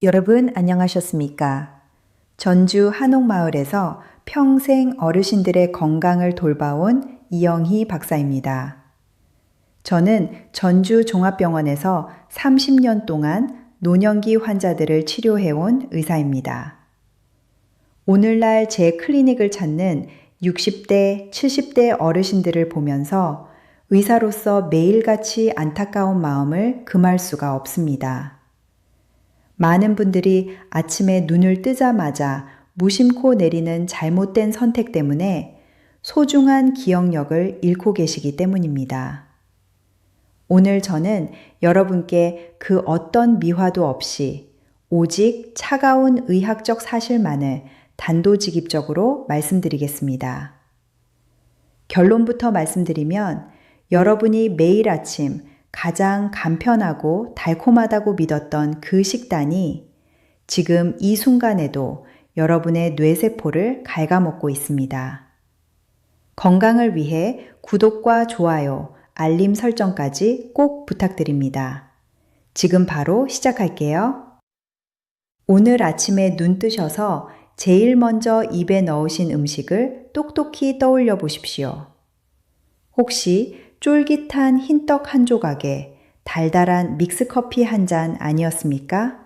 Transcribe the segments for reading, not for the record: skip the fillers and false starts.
여러분 안녕하셨습니까? 전주 한옥마을에서 평생 어르신들의 건강을 돌봐온 이영희 박사입니다. 저는 전주 종합병원에서 30년 동안 노년기 환자들을 치료해온 의사입니다. 오늘날 제 클리닉을 찾는 60대, 70대 어르신들을 보면서 의사로서 매일같이 안타까운 마음을 금할 수가 없습니다. 많은 분들이 아침에 눈을 뜨자마자 무심코 내리는 잘못된 선택 때문에 소중한 기억력을 잃고 계시기 때문입니다. 오늘 저는 여러분께 그 어떤 미화도 없이 오직 차가운 의학적 사실만을 단도직입적으로 말씀드리겠습니다. 결론부터 말씀드리면 여러분이 매일 아침 가장 간편하고 달콤하다고 믿었던 그 식단이 지금 이 순간에도 여러분의 뇌세포를 갉아먹고 있습니다. 건강을 위해 구독과 좋아요, 알림 설정까지 꼭 부탁드립니다. 지금 바로 시작할게요. 오늘 아침에 눈 뜨셔서 제일 먼저 입에 넣으신 음식을 똑똑히 떠올려 보십시오. 혹시 쫄깃한 흰떡 한 조각에 달달한 믹스커피 한 잔 아니었습니까?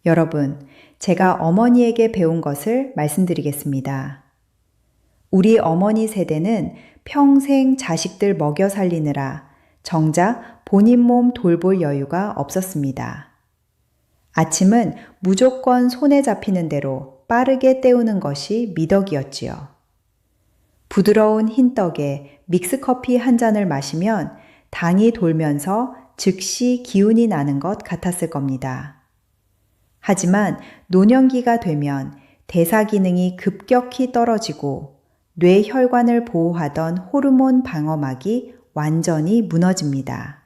여러분, 제가 어머니에게 배운 것을 말씀드리겠습니다. 우리 어머니 세대는 평생 자식들 먹여 살리느라 정작 본인 몸 돌볼 여유가 없었습니다. 아침은 무조건 손에 잡히는 대로 빠르게 때우는 것이 미덕이었지요. 부드러운 흰떡에 믹스커피 한 잔을 마시면 당이 돌면서 즉시 기운이 나는 것 같았을 겁니다. 하지만 노년기가 되면 대사 기능이 급격히 떨어지고 뇌혈관을 보호하던 호르몬 방어막이 완전히 무너집니다.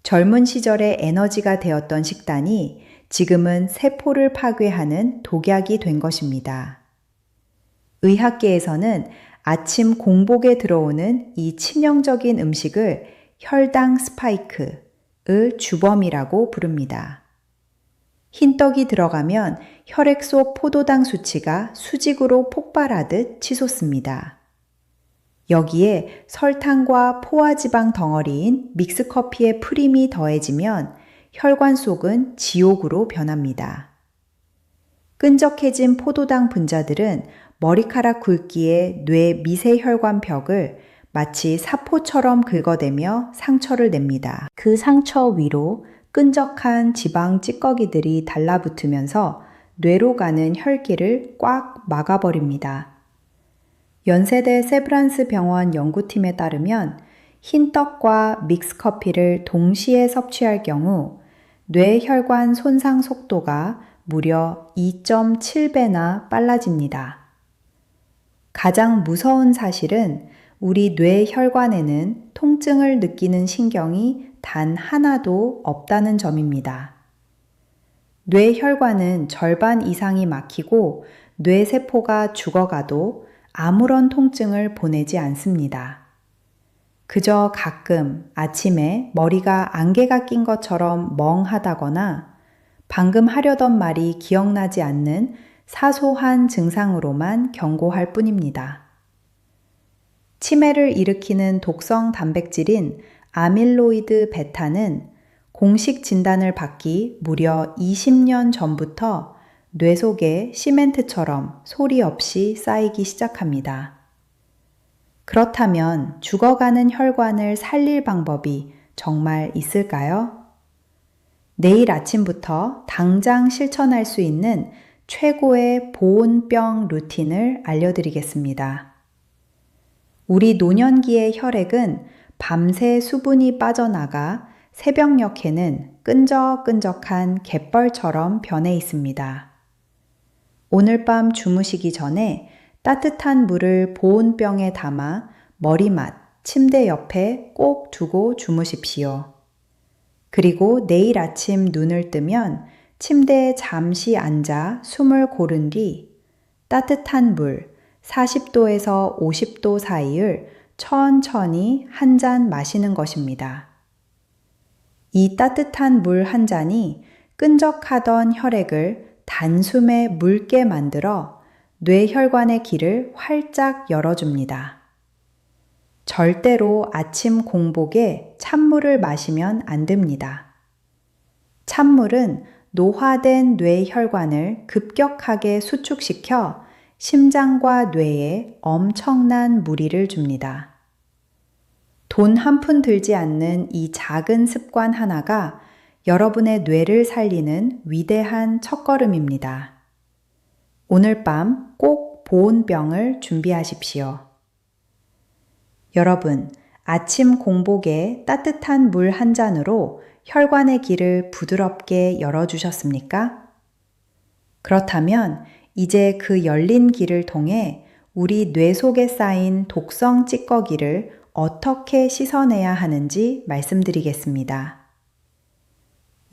젊은 시절의 에너지가 되었던 식단이 지금은 세포를 파괴하는 독약이 된 것입니다. 의학계에서는 아침 공복에 들어오는 이 치명적인 음식을 혈당 스파이크의 주범이라고 부릅니다. 흰떡이 들어가면 혈액 속 포도당 수치가 수직으로 폭발하듯 치솟습니다. 여기에 설탕과 포화지방 덩어리인 믹스커피의 프림이 더해지면 혈관 속은 지옥으로 변합니다. 끈적해진 포도당 분자들은 머리카락 굵기의 뇌 미세혈관 벽을 마치 사포처럼 긁어대며 상처를 냅니다. 그 상처 위로 끈적한 지방 찌꺼기들이 달라붙으면서 뇌로 가는 혈기를 꽉 막아버립니다. 연세대 세브란스 병원 연구팀에 따르면 흰떡과 믹스커피를 동시에 섭취할 경우 뇌혈관 손상 속도가 무려 2.7배나 빨라집니다. 가장 무서운 사실은 우리 뇌혈관에는 통증을 느끼는 신경이 단 하나도 없다는 점입니다. 뇌혈관은 절반 이상이 막히고 뇌세포가 죽어가도 아무런 통증을 보내지 않습니다. 그저 가끔 아침에 머리가 안개가 낀 것처럼 멍하다거나 방금 하려던 말이 기억나지 않는 사소한 증상으로만 경고할 뿐입니다. 치매를 일으키는 독성 단백질인 아밀로이드 베타는 공식 진단을 받기 무려 20년 전부터 뇌 속에 시멘트처럼 소리 없이 쌓이기 시작합니다. 그렇다면 죽어가는 혈관을 살릴 방법이 정말 있을까요? 내일 아침부터 당장 실천할 수 있는 최고의 보온병 루틴을 알려드리겠습니다. 우리 노년기의 혈액은 밤새 수분이 빠져나가 새벽녘에는 끈적끈적한 갯벌처럼 변해 있습니다. 오늘 밤 주무시기 전에 따뜻한 물을 보온병에 담아 머리맡, 침대 옆에 꼭 두고 주무십시오. 그리고 내일 아침 눈을 뜨면 침대에 잠시 앉아 숨을 고른 뒤 따뜻한 물 40도에서 50도 사이를 천천히 한 잔 마시는 것입니다. 이 따뜻한 물 한 잔이 끈적하던 혈액을 단숨에 묽게 만들어 뇌혈관의 길을 활짝 열어줍니다. 절대로 아침 공복에 찬물을 마시면 안 됩니다. 찬물은 노화된 뇌혈관을 급격하게 수축시켜 심장과 뇌에 엄청난 무리를 줍니다. 돈 한 푼 들지 않는 이 작은 습관 하나가 여러분의 뇌를 살리는 위대한 첫걸음입니다. 오늘 밤 꼭 보온병을 준비하십시오. 여러분, 아침 공복에 따뜻한 물 한 잔으로 혈관의 길을 부드럽게 열어주셨습니까? 그렇다면 이제 그 열린 길을 통해 우리 뇌 속에 쌓인 독성 찌꺼기를 어떻게 씻어내야 하는지 말씀드리겠습니다.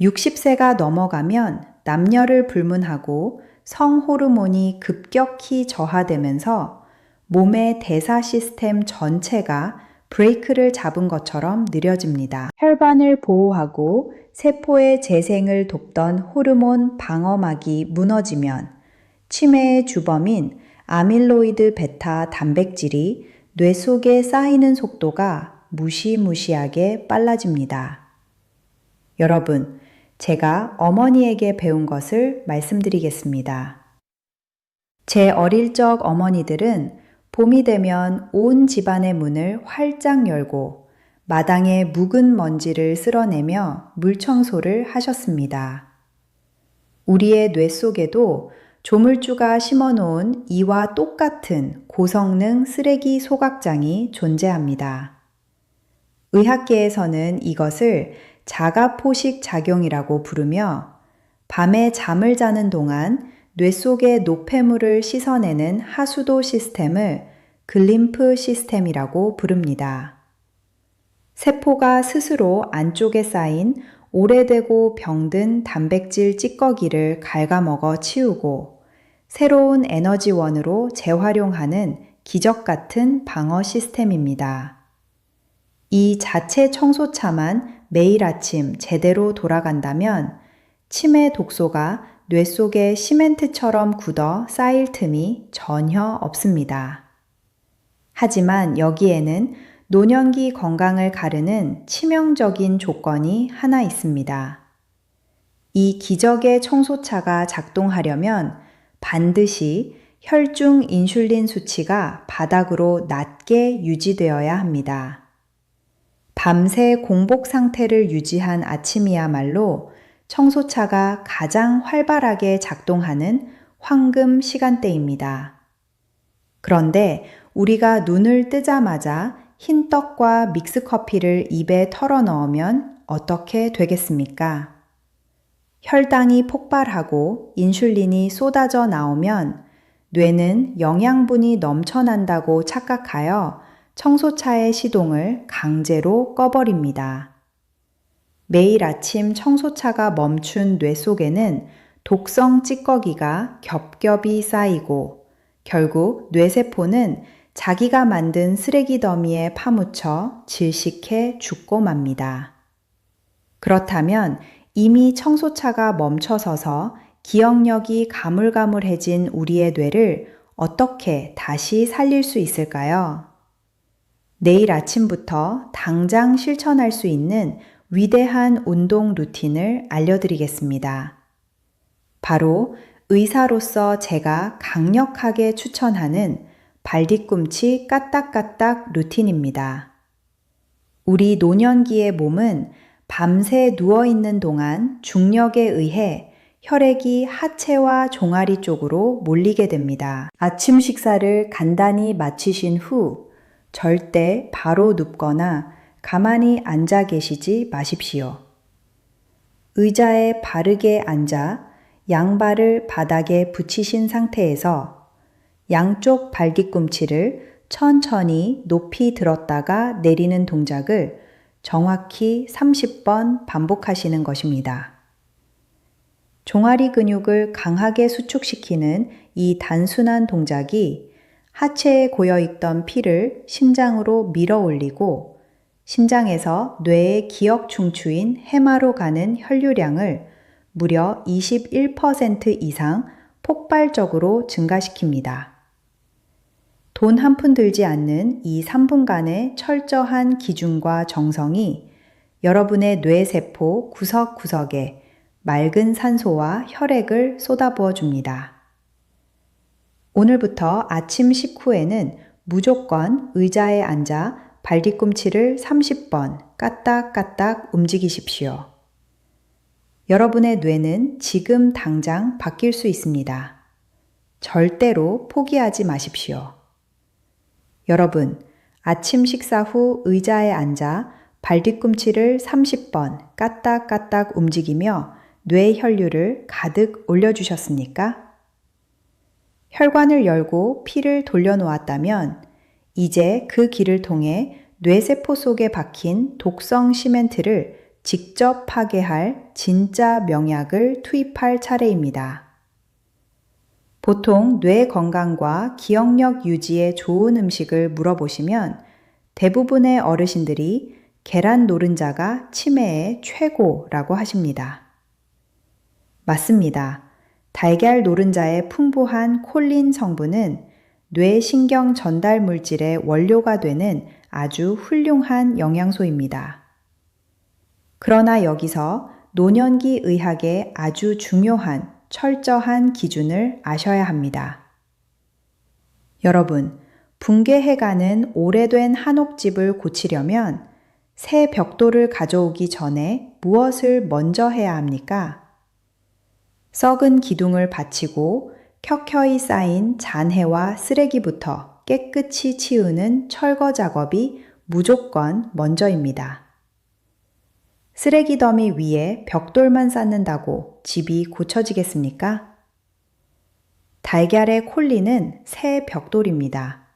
60세가 넘어가면 남녀를 불문하고 성호르몬이 급격히 저하되면서 몸의 대사 시스템 전체가 브레이크를 잡은 것처럼 느려집니다. 혈관을 보호하고 세포의 재생을 돕던 호르몬 방어막이 무너지면 치매의 주범인 아밀로이드 베타 단백질이 뇌 속에 쌓이는 속도가 무시무시하게 빨라집니다. 여러분, 제가 어머니에게 배운 것을 말씀드리겠습니다. 제 어릴 적 어머니들은 봄이 되면 온 집안의 문을 활짝 열고 마당에 묵은 먼지를 쓸어내며 물청소를 하셨습니다. 우리의 뇌 속에도 조물주가 심어놓은 이와 똑같은 고성능 쓰레기 소각장이 존재합니다. 의학계에서는 이것을 자가포식 작용이라고 부르며 밤에 잠을 자는 동안 뇌 속의 노폐물을 씻어내는 하수도 시스템을 글림프 시스템이라고 부릅니다. 세포가 스스로 안쪽에 쌓인 오래되고 병든 단백질 찌꺼기를 갉아먹어 치우고 새로운 에너지원으로 재활용하는 기적 같은 방어 시스템입니다. 이 자체 청소차만 매일 아침 제대로 돌아간다면 치매 독소가 뇌 속에 시멘트처럼 굳어 쌓일 틈이 전혀 없습니다. 하지만 여기에는 노년기 건강을 가르는 치명적인 조건이 하나 있습니다. 이 기적의 청소차가 작동하려면 반드시 혈중 인슐린 수치가 바닥으로 낮게 유지되어야 합니다. 밤새 공복 상태를 유지한 아침이야말로 청소차가 가장 활발하게 작동하는 황금 시간대입니다. 그런데 우리가 눈을 뜨자마자 흰 떡과 믹스커피를 입에 털어 넣으면 어떻게 되겠습니까? 혈당이 폭발하고 인슐린이 쏟아져 나오면 뇌는 영양분이 넘쳐난다고 착각하여 청소차의 시동을 강제로 꺼버립니다. 매일 아침 청소차가 멈춘 뇌 속에는 독성 찌꺼기가 겹겹이 쌓이고 결국 뇌세포는 자기가 만든 쓰레기 더미에 파묻혀 질식해 죽고 맙니다. 그렇다면 이미 청소차가 멈춰서서 기억력이 가물가물해진 우리의 뇌를 어떻게 다시 살릴 수 있을까요? 내일 아침부터 당장 실천할 수 있는 위대한 운동 루틴을 알려드리겠습니다. 바로 의사로서 제가 강력하게 추천하는 발뒤꿈치 까딱까딱 루틴입니다. 우리 노년기의 몸은 밤새 누워있는 동안 중력에 의해 혈액이 하체와 종아리 쪽으로 몰리게 됩니다. 아침 식사를 간단히 마치신 후 절대 바로 눕거나 가만히 앉아 계시지 마십시오. 의자에 바르게 앉아 양발을 바닥에 붙이신 상태에서 양쪽 발뒤꿈치를 천천히 높이 들었다가 내리는 동작을 정확히 30번 반복하시는 것입니다. 종아리 근육을 강하게 수축시키는 이 단순한 동작이 하체에 고여있던 피를 심장으로 밀어 올리고 심장에서 뇌의 기억 중추인 해마로 가는 혈류량을 무려 21% 이상 폭발적으로 증가시킵니다. 돈 한 푼 들지 않는 이 3분간의 철저한 기준과 정성이 여러분의 뇌세포 구석구석에 맑은 산소와 혈액을 쏟아부어 줍니다. 오늘부터 아침 식후에는 무조건 의자에 앉아 발뒤꿈치를 30번 까딱까딱 움직이십시오. 여러분의 뇌는 지금 당장 바뀔 수 있습니다. 절대로 포기하지 마십시오. 여러분, 아침 식사 후 의자에 앉아 발뒤꿈치를 30번 까딱까딱 움직이며 뇌 혈류를 가득 올려주셨습니까? 혈관을 열고 피를 돌려놓았다면 이제 그 길을 통해 뇌세포 속에 박힌 독성 시멘트를 직접 파괴할 진짜 명약을 투입할 차례입니다. 보통 뇌 건강과 기억력 유지에 좋은 음식을 물어보시면 대부분의 어르신들이 계란 노른자가 치매에 최고라고 하십니다. 맞습니다. 달걀 노른자의 풍부한 콜린 성분은 뇌신경 전달 물질의 원료가 되는 아주 훌륭한 영양소입니다. 그러나 여기서 노년기 의학의 아주 중요한 철저한 기준을 아셔야 합니다. 여러분, 붕괴해가는 오래된 한옥집을 고치려면 새 벽돌을 가져오기 전에 무엇을 먼저 해야 합니까? 썩은 기둥을 받치고 켜켜이 쌓인 잔해와 쓰레기부터 깨끗이 치우는 철거 작업이 무조건 먼저입니다. 쓰레기 더미 위에 벽돌만 쌓는다고 집이 고쳐지겠습니까? 달걀의 콜린은 새 벽돌입니다.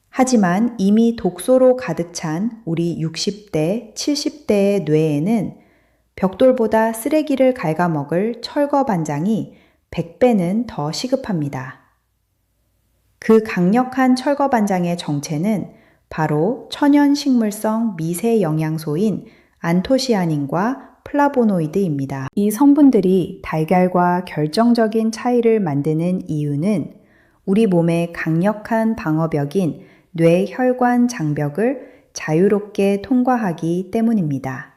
하지만 이미 독소로 가득 찬 우리 60대, 70대의 뇌에는 벽돌보다 쓰레기를 갉아먹을 철거 반장이 100배는 더 시급합니다. 그 강력한 철거 반장의 정체는 바로 천연식물성 미세 영양소인 안토시아닌과 플라보노이드입니다. 이 성분들이 달걀과 결정적인 차이를 만드는 이유는 우리 몸의 강력한 방어벽인 뇌혈관 장벽을 자유롭게 통과하기 때문입니다.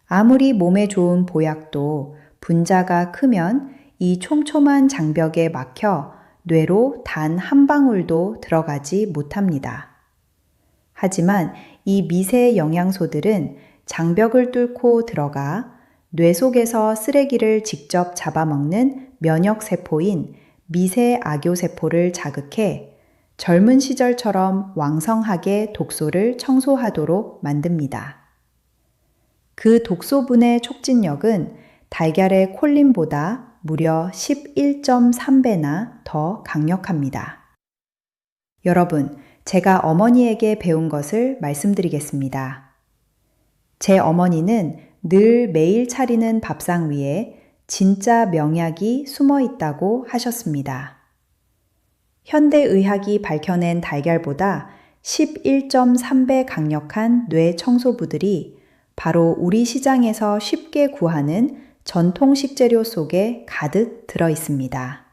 아무리 몸에 좋은 보약도 분자가 크면 이 촘촘한 장벽에 막혀 뇌로 단 한 방울도 들어가지 못합니다. 하지만 이 미세 영양소들은 장벽을 뚫고 들어가 뇌 속에서 쓰레기를 직접 잡아먹는 면역세포인 미세 악요세포를 자극해 젊은 시절처럼 왕성하게 독소를 청소하도록 만듭니다. 그 독소분의 촉진력은 달걀의 콜린보다 무려 11.3배나 더 강력합니다. 여러분, 제가 어머니에게 배운 것을 말씀드리겠습니다. 제 어머니는 늘 매일 차리는 밥상 위에 진짜 명약이 숨어 있다고 하셨습니다. 현대의학이 밝혀낸 달걀보다 11.3배 강력한 뇌 청소부들이 바로 우리 시장에서 쉽게 구하는 전통 식재료 속에 가득 들어 있습니다.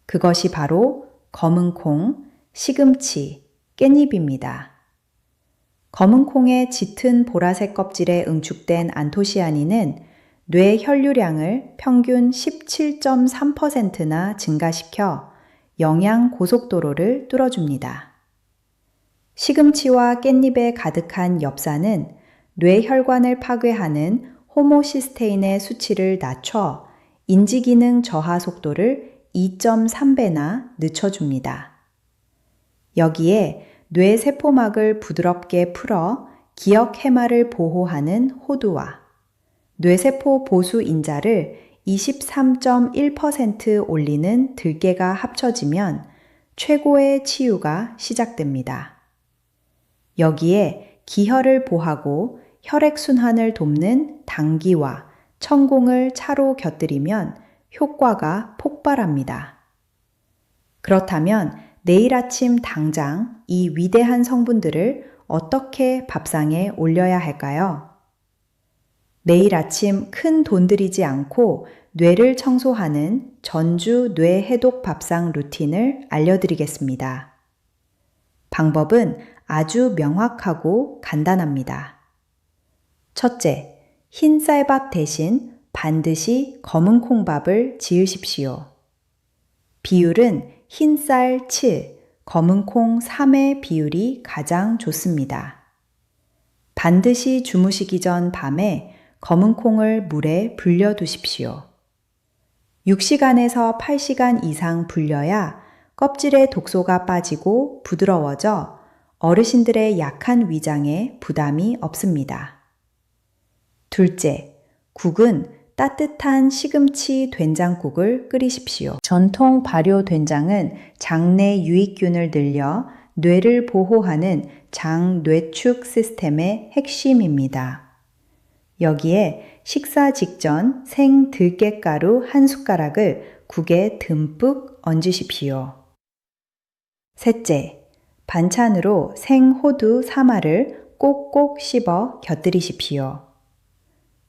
그것이 바로 검은 콩, 시금치, 깻잎입니다. 검은 콩의 짙은 보라색 껍질에 응축된 안토시아닌은 뇌 혈류량을 평균 17.3%나 증가시켜 영양 고속도로를 뚫어줍니다. 시금치와 깻잎에 가득한 엽산은 뇌 혈관을 파괴하는 호모시스테인의 수치를 낮춰 인지기능 저하 속도를 2.3배나 늦춰줍니다. 여기에 뇌 세포막을 부드럽게 풀어 기억 해마를 보호하는 호두와 뇌세포 보수 인자를 23.1% 올리는 들깨가 합쳐지면 최고의 치유가 시작됩니다. 여기에 기혈을 보하고 혈액순환을 돕는 당귀와 천공을 차로 곁들이면 효과가 폭발합니다. 그렇다면 내일 아침 당장 이 위대한 성분들을 어떻게 밥상에 올려야 할까요? 매일 아침 큰 돈 들이지 않고 뇌를 청소하는 전주 뇌 해독 밥상 루틴을 알려드리겠습니다. 방법은 아주 명확하고 간단합니다. 첫째, 흰 쌀밥 대신 반드시 검은 콩밥을 지으십시오. 비율은 흰 쌀 7, 검은 콩 3의 비율이 가장 좋습니다. 반드시 주무시기 전 밤에 검은 콩을 물에 불려 두십시오. 6시간에서 8시간 이상 불려야 껍질의 독소가 빠지고 부드러워져 어르신들의 약한 위장에 부담이 없습니다. 둘째, 국은 따뜻한 시금치 된장국을 끓이십시오. 전통 발효 된장은 장내 유익균을 늘려 뇌를 보호하는 장뇌축 시스템의 핵심입니다. 여기에 식사 직전 생 들깨가루 한 숟가락을 국에 듬뿍 얹으십시오. 셋째, 반찬으로 생 호두 3알을 꼭꼭 씹어 곁들이십시오.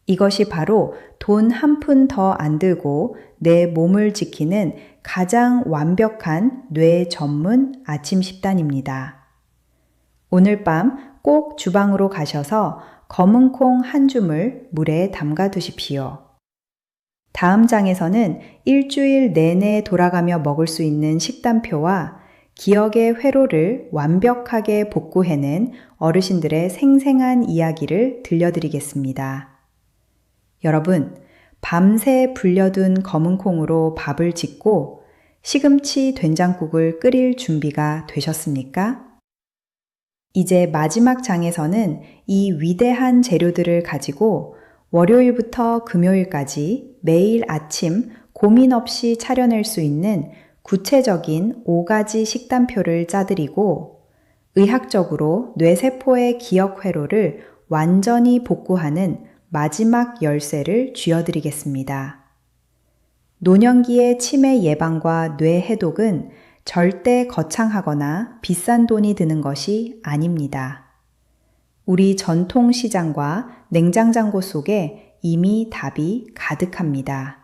이것이 바로 돈 한 푼 더 안 들고 내 몸을 지키는 가장 완벽한 뇌 전문 아침 식단입니다. 오늘 밤 꼭 주방으로 가셔서 검은 콩 한 줌을 물에 담가 두십시오. 다음 장에서는 일주일 내내 돌아가며 먹을 수 있는 식단표와 기억의 회로를 완벽하게 복구해낸 어르신들의 생생한 이야기를 들려드리겠습니다. 여러분, 밤새 불려둔 검은 콩으로 밥을 짓고 시금치 된장국을 끓일 준비가 되셨습니까? 이제 마지막 장에서는 이 위대한 재료들을 가지고 월요일부터 금요일까지 매일 아침 고민 없이 차려낼 수 있는 구체적인 5가지 식단표를 짜드리고 의학적으로 뇌세포의 기억 회로를 완전히 복구하는 마지막 열쇠를 쥐어드리겠습니다. 노년기의 치매 예방과 뇌 해독은 절대 거창하거나 비싼 돈이 드는 것이 아닙니다. 우리 전통 시장과 냉장장고 속에 이미 답이 가득합니다.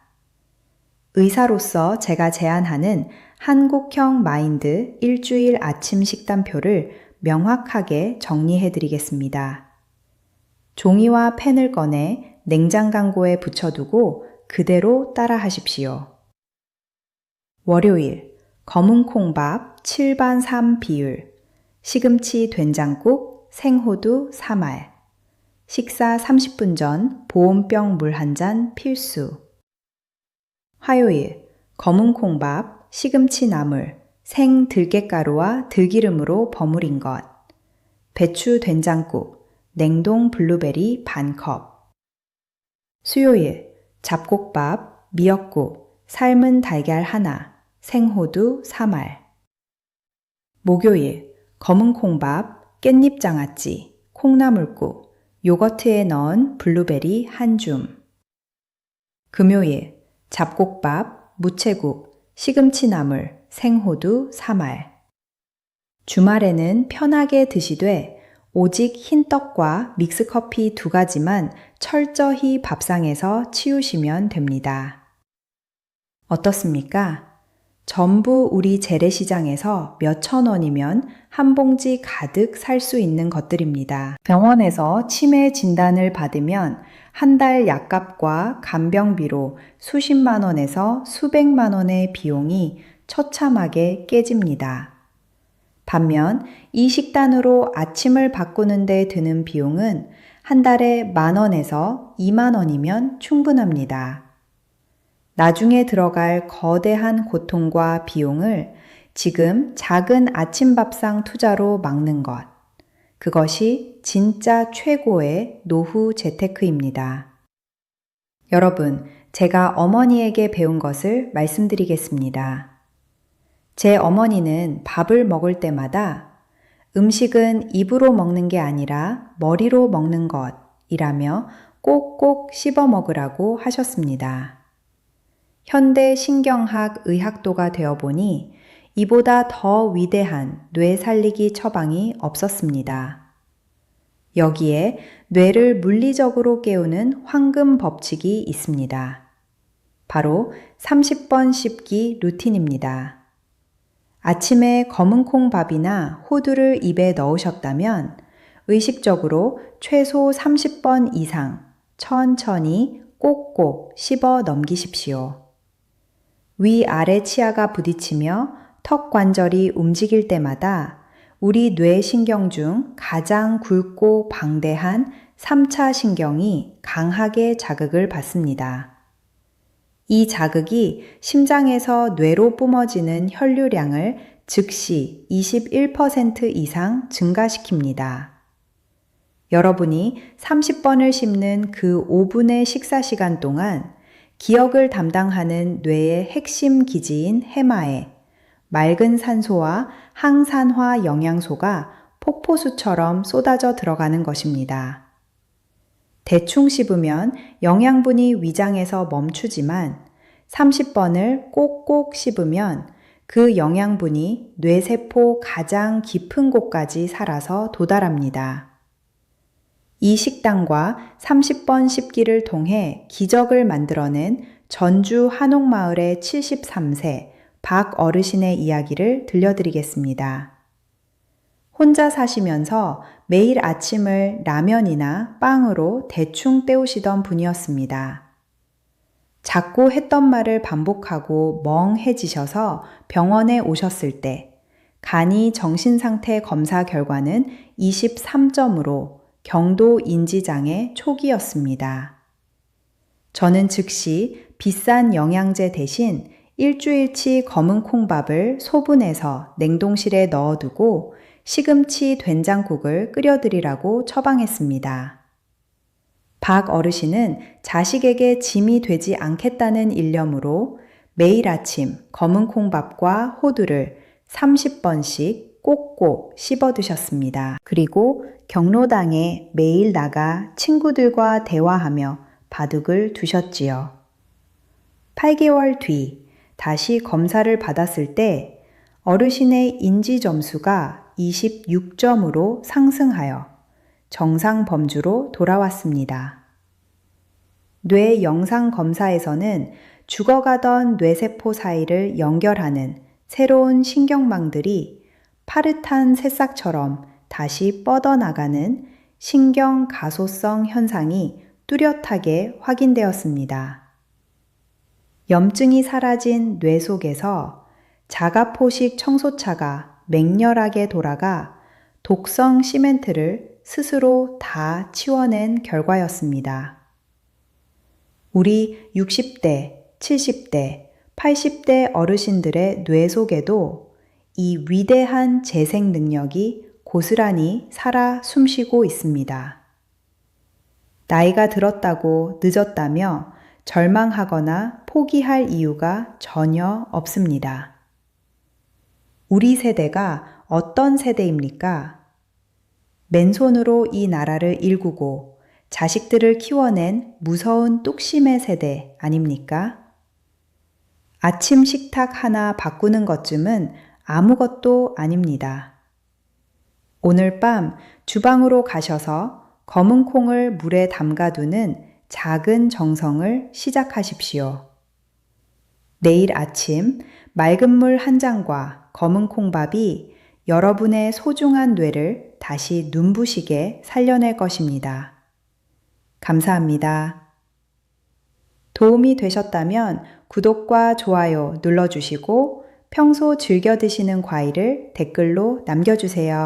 의사로서 제가 제안하는 한국형 마인드 일주일 아침 식단표를 명확하게 정리해드리겠습니다. 종이와 펜을 꺼내 냉장강고에 붙여두고 그대로 따라하십시오. 월요일, 검은 콩밥 7반 3 비율, 시금치 된장국, 생호두 3알, 식사 30분 전 보온병 물 한 잔 필수. 화요일, 검은 콩밥, 시금치 나물, 생 들깨가루와 들기름으로 버무린 것, 배추 된장국, 냉동 블루베리 반컵. 수요일, 잡곡밥, 미역국, 삶은 달걀 하나, 생호두 3알. 목요일, 검은 콩밥, 깻잎장아찌, 콩나물국, 요거트에 넣은 블루베리 한 줌. 금요일, 잡곡밥, 무채국, 시금치 나물, 생호두 3알. 주말에는 편하게 드시되 오직 흰떡과 믹스커피 2가지만 철저히 밥상에서 치우시면 됩니다. 어떻습니까? 전부 우리 재래시장에서 몇천 원이면 한 봉지 가득 살 수 있는 것들입니다. 병원에서 치매 진단을 받으면 한 달 약값과 간병비로 수십만 원에서 수백만 원의 비용이 처참하게 깨집니다. 반면 이 식단으로 아침을 바꾸는 데 드는 비용은 한 달에 10,000원에서 20,000원이면 충분합니다. 나중에 들어갈 거대한 고통과 비용을 지금 작은 아침밥상 투자로 막는 것. 그것이 진짜 최고의 노후 재테크입니다. 여러분, 제가 어머니에게 배운 것을 말씀드리겠습니다. 제 어머니는 밥을 먹을 때마다 음식은 입으로 먹는 게 아니라 머리로 먹는 것이라며 꼭꼭 씹어 먹으라고 하셨습니다. 현대 신경학 의학도가 되어보니 이보다 더 위대한 뇌 살리기 처방이 없었습니다. 여기에 뇌를 물리적으로 깨우는 황금 법칙이 있습니다. 바로 30번 씹기 루틴입니다. 아침에 검은콩밥이나 호두를 입에 넣으셨다면 의식적으로 최소 30번 이상 천천히 꼭꼭 씹어 넘기십시오. 위아래 치아가 부딪히며 턱 관절이 움직일 때마다 우리 뇌 신경 중 가장 굵고 방대한 3차 신경이 강하게 자극을 받습니다. 이 자극이 심장에서 뇌로 뿜어지는 혈류량을 즉시 21% 이상 증가시킵니다. 여러분이 30번을 씹는 그 5분의 식사 시간 동안 기억을 담당하는 뇌의 핵심 기지인 해마에 맑은 산소와 항산화 영양소가 폭포수처럼 쏟아져 들어가는 것입니다. 대충 씹으면 영양분이 위장에서 멈추지만 30번을 꼭꼭 씹으면 그 영양분이 뇌세포 가장 깊은 곳까지 살아서 도달합니다. 이 식단과 30번 씹기를 통해 기적을 만들어낸 전주 한옥마을의 73세 박 어르신의 이야기를 들려드리겠습니다. 혼자 사시면서 매일 아침을 라면이나 빵으로 대충 때우시던 분이었습니다. 자꾸 했던 말을 반복하고 멍해지셔서 병원에 오셨을 때 간이 정신상태 검사 결과는 23점으로 경도 인지장애 초기였습니다. 저는 즉시 비싼 영양제 대신 일주일치 검은 콩밥을 소분해서 냉동실에 넣어두고 시금치 된장국을 끓여드리라고 처방했습니다. 박 어르신은 자식에게 짐이 되지 않겠다는 일념으로 매일 아침 검은 콩밥과 호두를 30번씩 꼭꼭 씹어 드셨습니다. 그리고 경로당에 매일 나가 친구들과 대화하며 바둑을 두셨지요. 8개월 뒤 다시 검사를 받았을 때 어르신의 인지 점수가 26점으로 상승하여 정상 범주로 돌아왔습니다. 뇌 영상 검사에서는 죽어가던 뇌세포 사이를 연결하는 새로운 신경망들이 파릇한 새싹처럼 다시 뻗어나가는 신경 가소성 현상이 뚜렷하게 확인되었습니다. 염증이 사라진 뇌 속에서 자가포식 청소차가 맹렬하게 돌아가 독성 시멘트를 스스로 다 치워낸 결과였습니다. 우리 60대, 70대, 80대 어르신들의 뇌 속에도 이 위대한 재생 능력이 고스란히 살아 숨쉬고 있습니다. 나이가 들었다고 늦었다며 절망하거나 포기할 이유가 전혀 없습니다. 우리 세대가 어떤 세대입니까? 맨손으로 이 나라를 일구고 자식들을 키워낸 무서운 뚝심의 세대 아닙니까? 아침 식탁 하나 바꾸는 것쯤은 아무것도 아닙니다. 오늘 밤 주방으로 가셔서 검은 콩을 물에 담가두는 작은 정성을 시작하십시오. 내일 아침 맑은 물 한 잔과 검은 콩밥이 여러분의 소중한 뇌를 다시 눈부시게 살려낼 것입니다. 감사합니다. 도움이 되셨다면 구독과 좋아요 눌러주시고 평소 즐겨 드시는 과일을 댓글로 남겨주세요.